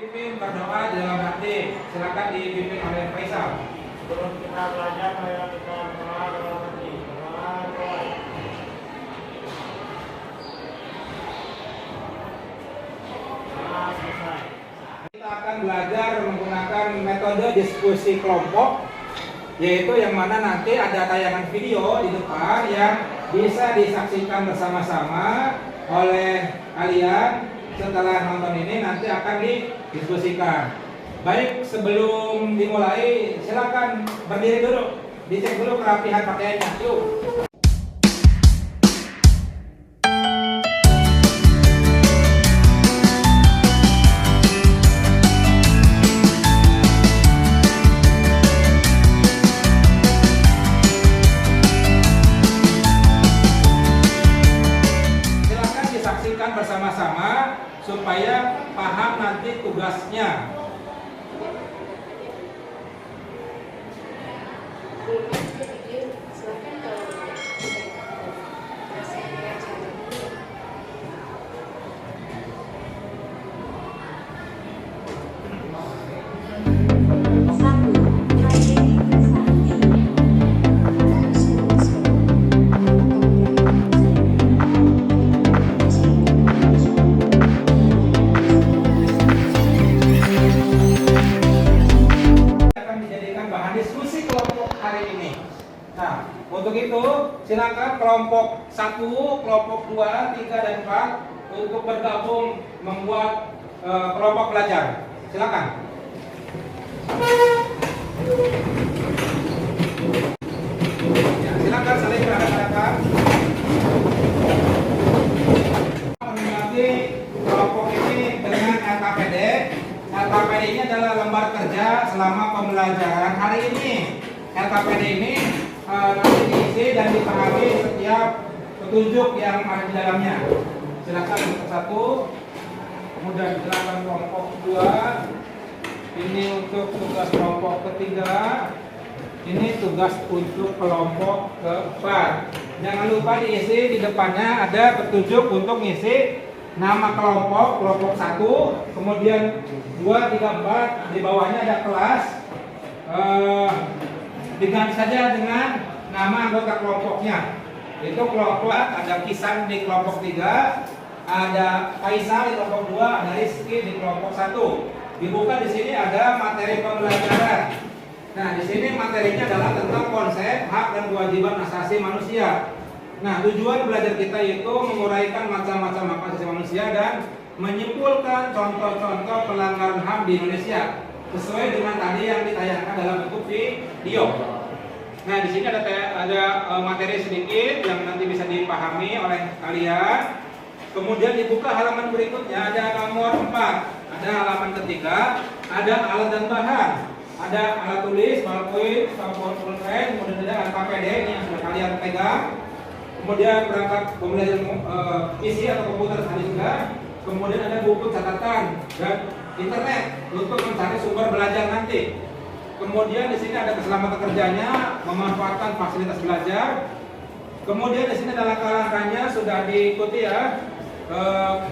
Pimpin berdoa di dalam hati. Silakan dipimpin oleh Faisal. Sebelum kita belajar, marilah kita berdoa dalam hati. Berdoa. Selesai. Kita akan belajar menggunakan metode diskusi kelompok, yaitu yang mana nanti ada tayangan video di depan yang bisa disaksikan bersama-sama oleh kalian. Setelah nonton ini nanti akan didiskusikan. Baik, sebelum dimulai silakan berdiri dulu, dicek dulu kerapihan pakaiannya. Yuk. Bersama-sama supaya paham nanti tugasnya. Nah, untuk itu silakan kelompok 1, kelompok 2, 3, dan 4 untuk bergabung membuat kelompok belajar. Silakan. Ya, silakan saling berhadapan-hadapan. Mengamati kelompok ini dengan LKPD. LKPD ini adalah lembar kerja selama pembelajaran hari ini. LKPD ini nanti diisi dan dipahami setiap petunjuk yang ada di dalamnya. Silakan untuk 1, kemudian silakan kelompok 2. Ini untuk tugas kelompok ketiga. Ini tugas untuk kelompok keempat. Jangan lupa diisi di depannya ada petunjuk untuk ngisi nama kelompok, kelompok 1, kemudian 2, 3, 4. Di bawahnya ada kelas. Diganti saja dengan nama anggota kelompoknya. Itu kelompok ada Kisan di kelompok 3, ada Faisal di kelompok 2, ada Rizky di kelompok 1. Dibuka di sini ada materi pembelajaran. Nah, di sini materinya adalah tentang konsep hak dan kewajiban asasi manusia. Nah, tujuan belajar kita itu menguraikan macam-macam hak asasi manusia dan menyimpulkan contoh-contoh pelanggaran HAM di Indonesia sesuai dengan tadi yang ditayangkan dalam bentuk video. Nah, di sini ada materi sedikit yang nanti bisa dipahami oleh kalian. Kemudian dibuka halaman berikutnya ada nomor 4, ada halaman ketiga, ada alat dan bahan, ada alat tulis, ballpoint, pulpen, kemudian ada LKPD ini yang sudah kalian pegang. Kemudian perangkat pembelajaran PC atau komputer tadi sudah. Kemudian ada buku catatan dan internet untuk mencari sumber belajar nanti. Kemudian di sini ada keselamatan kerjanya, memanfaatkan fasilitas belajar. Kemudian di sini ada langkah-langkahnya sudah diikuti ya.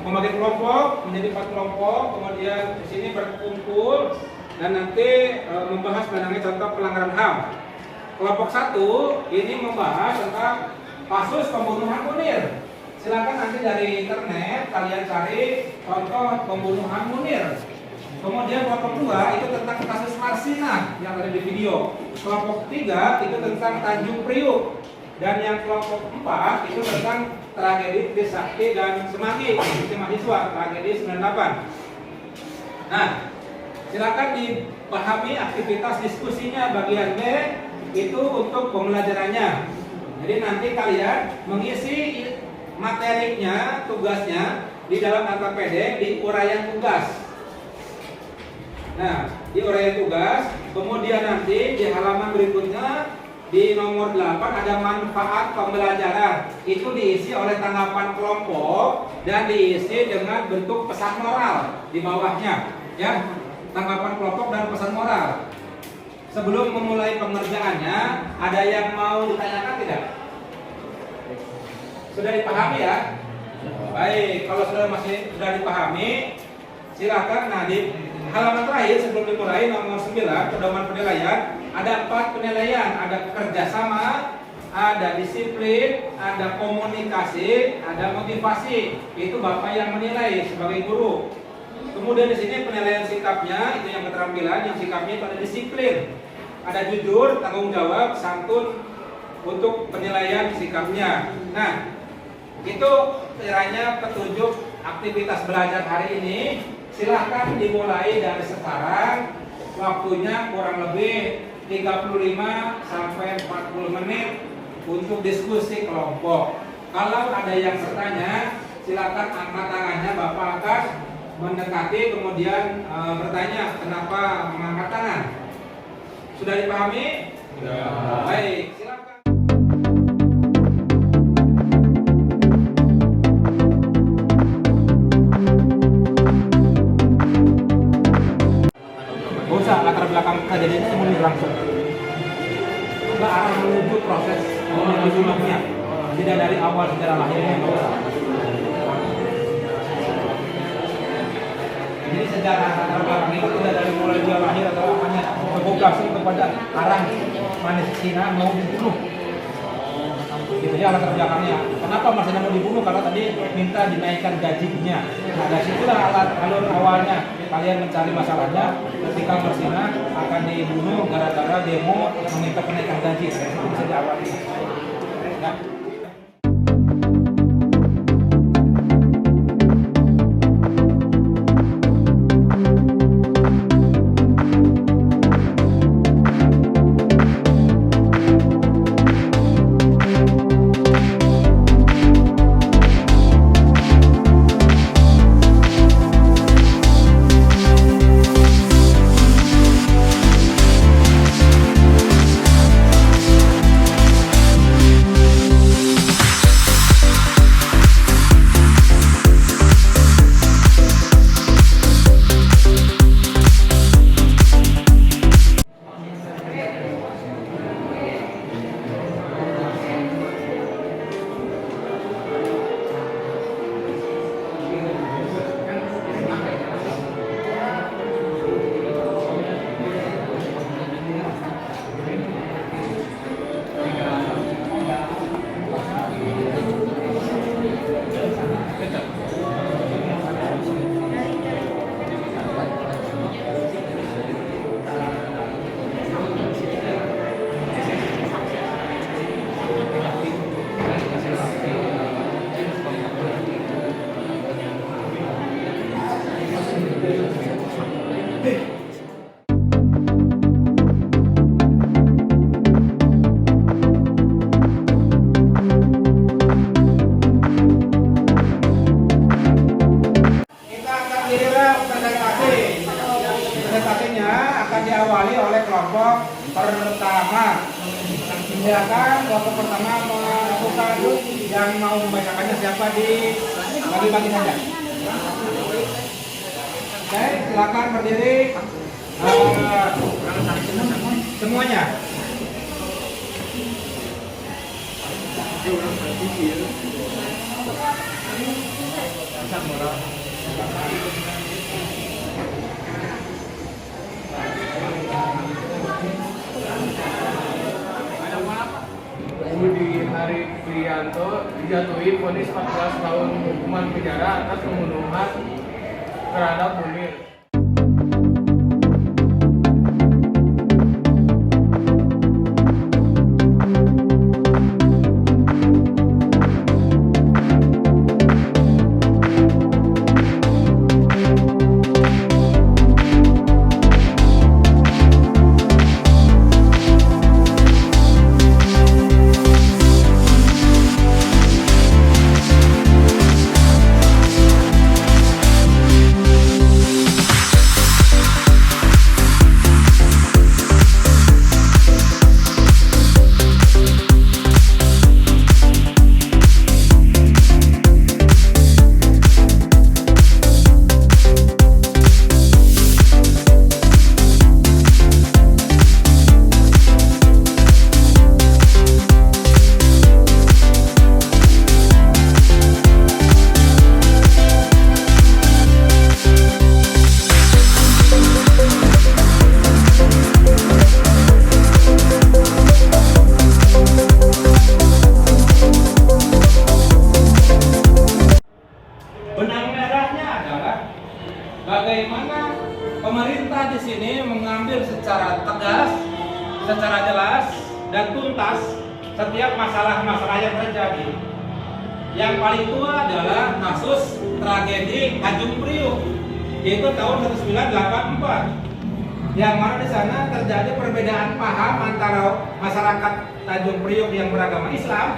Membagi kelompok menjadi 4 kelompok. Kemudian di sini berkumpul dan nanti membahas contoh pelanggaran HAM. Kelompok 1 ini membahas tentang kasus pembunuhan Munir. Silakan nanti dari internet kalian cari contoh pembunuhan Munir. Kemudian kelompok 2 itu tentang kasus Marsina yang ada di video. Kelompok 3 itu tentang Tanjung Priuk. Dan yang kelompok 4 itu tentang tragedi Trisakti dan Semanggi, di mahasiswa, tragedi 98. Nah, silakan dipahami aktivitas diskusinya bagian B itu untuk pembelajarannya. Jadi nanti kalian mengisi materinya, tugasnya di dalam LKPD di uraian tugas. Nah, di uraian tugas, kemudian nanti di halaman berikutnya di nomor 8 ada manfaat pembelajaran. Itu diisi oleh tanggapan kelompok dan diisi dengan bentuk pesan moral di bawahnya, ya. Tanggapan kelompok dan pesan moral. Sebelum memulai pengerjaannya, ada yang mau ditanyakan tidak? Sudah dipahami ya? Baik, kalau sudah dipahami, Silakan. Nah, di halaman terakhir sebelum dimulai nomor 9 pedoman penilaian ada 4 penilaian, ada kerjasama, ada disiplin, ada komunikasi, ada motivasi. Itu Bapak yang menilai sebagai guru. Kemudian di sini penilaian sikapnya itu yang keterampilan, yang sikapnya itu ada disiplin, ada jujur, tanggung jawab, santun untuk penilaian sikapnya. Nah, itu kiranya petunjuk aktivitas belajar hari ini. Silahkan dimulai dari sekarang. Waktunya kurang lebih 35 sampai 40 menit untuk diskusi kelompok. Kalau ada yang bertanya, silakan angkat tangannya, Bapak akan mendekati kemudian bertanya kenapa mengangkat tangan. Sudah dipahami? Sudah. Baik, silakan. Gak usah latar belakang kejadian itu semuanya langsung. Ke arah menuju proses menuju maknya. Tidak dari awal sejarah lahirnya, nggak usah. Jadi sejarah latar belakang itu tidak dari mulai dia lahir atau apanya, cukup langsung kepada arah manis Cina mau dibunuh. Gitu ya latar belakangnya. Kenapa Mas Cina mau dibunuh? Karena tadi minta dinaikkan gajinya. Nah dari situlah alur awalnya. Kalian mencari masalahnya ketika Mas Cina akan dibunuh gara-gara demo meminta kenaikan gaji. Itu bisa diawali. Nah. Presentasinya akan diawali oleh kelompok pertama. Silakan kelompok pertama melakukan yang mau membacakannya siapa di bagi-bagi saja. Oke, silakan berdiri. Semuanya. Budi Hari Prianto dijatuhi vonis 14 tahun hukuman penjara atas pembunuhan terhadap Munir. bagaimana pemerintah di sini mengambil secara tegas, secara jelas dan tuntas setiap masalah-masalah yang terjadi. Yang paling tua adalah kasus tragedi Tanjung Priok, yaitu tahun 1984, yang mana di sana terjadi perbedaan paham antara masyarakat Tanjung Priok yang beragama Islam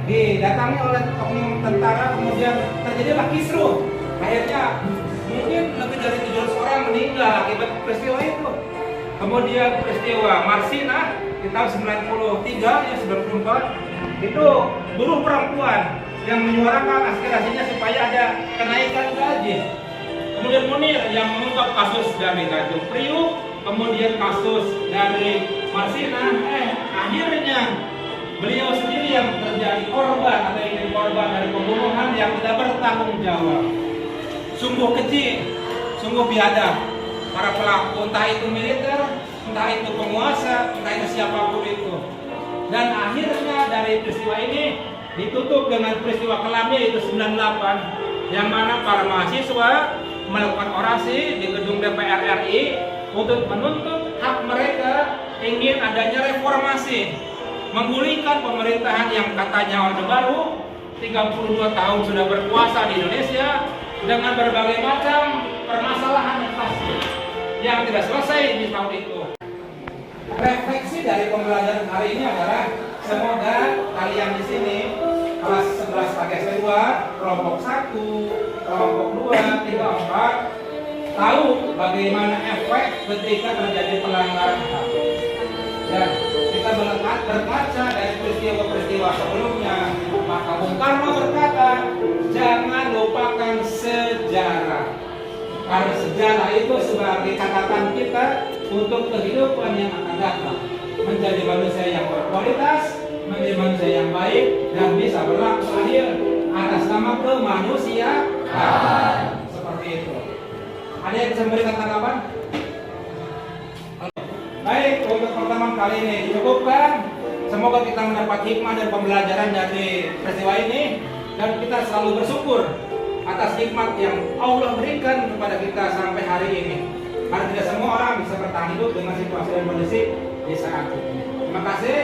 didatangi oleh oknum tentara, kemudian terjadilah kisruh. Akhirnya mungkin lebih dari 700 orang meninggal akibat peristiwa itu. Kemudian peristiwa Marsinah di tahun 93 ya 94 itu buruh perempuan yang menyuarakan aspirasinya supaya ada kenaikan gaji. Kemudian Munir yang mengungkap kasus dari Tanjung Priok, kemudian kasus dari Marsinah, akhirnya beliau sendiri yang terjadi korban atau yang jadi korban dari pembunuhan yang tidak bertanggung jawab. Sungguh keji, sungguh biadab para pelaku, entah itu militer, entah itu penguasa, entah itu siapapun itu. Dan akhirnya dari peristiwa ini ditutup dengan peristiwa kelamnya yaitu 98, yang mana para mahasiswa melakukan orasi di gedung DPR RI untuk menuntut hak mereka, ingin adanya reformasi, menggulingkan pemerintahan yang katanya Orde Baru 32 tahun sudah berkuasa di Indonesia dengan berbagai macam permasalahan yang pasti yang tidak selesai di tahun itu. Refleksi dari pembelajaran hari ini adalah semoga kalian di sini kelas 11 KGS 2, kelompok 1, kelompok 2, 3, 4 tahu bagaimana efek ketika terjadi pelanggaran HAM. Dan kita berkaca dari peristiwa-peristiwa sebelumnya, maka Bung Karno berkata, jangan lupakan sejarah. Karena sejarah itu sebagai catatan kita untuk kehidupan yang akan datang. Menjadi manusia yang berkualitas, menjadi manusia yang baik, dan bisa berlaku adil atas nama kemanusiaan. Seperti itu. Ada yang bisa memberikan tanggapan? Baik, untuk pertemuan kali ini cukupkan. Semoga kita mendapat hikmah dan pembelajaran dari peristiwa ini, dan kita selalu bersyukur atas nikmat yang Allah berikan kepada kita sampai hari ini. Karena tidak semua orang bisa bertahan hidup dengan situasi dan kondisi di saat ini. Terima kasih.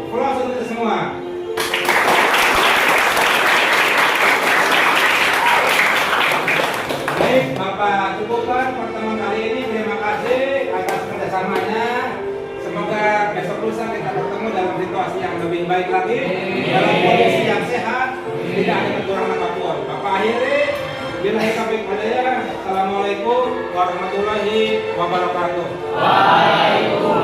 Pulang untuk semua. Baik, Bapak cukupkan pertemuan kali ini. Terima kasih atas kerjasamanya. Semoga besok lusa kita bertemu dalam situasi yang lebih baik lagi, dalam kondisi yang sehat, tidak ada kekurangan apapun. Bapak akhiri. Billahi taufiq walhidayah. Assalamualaikum warahmatullahi wabarakatuh. Waalaikumsalam.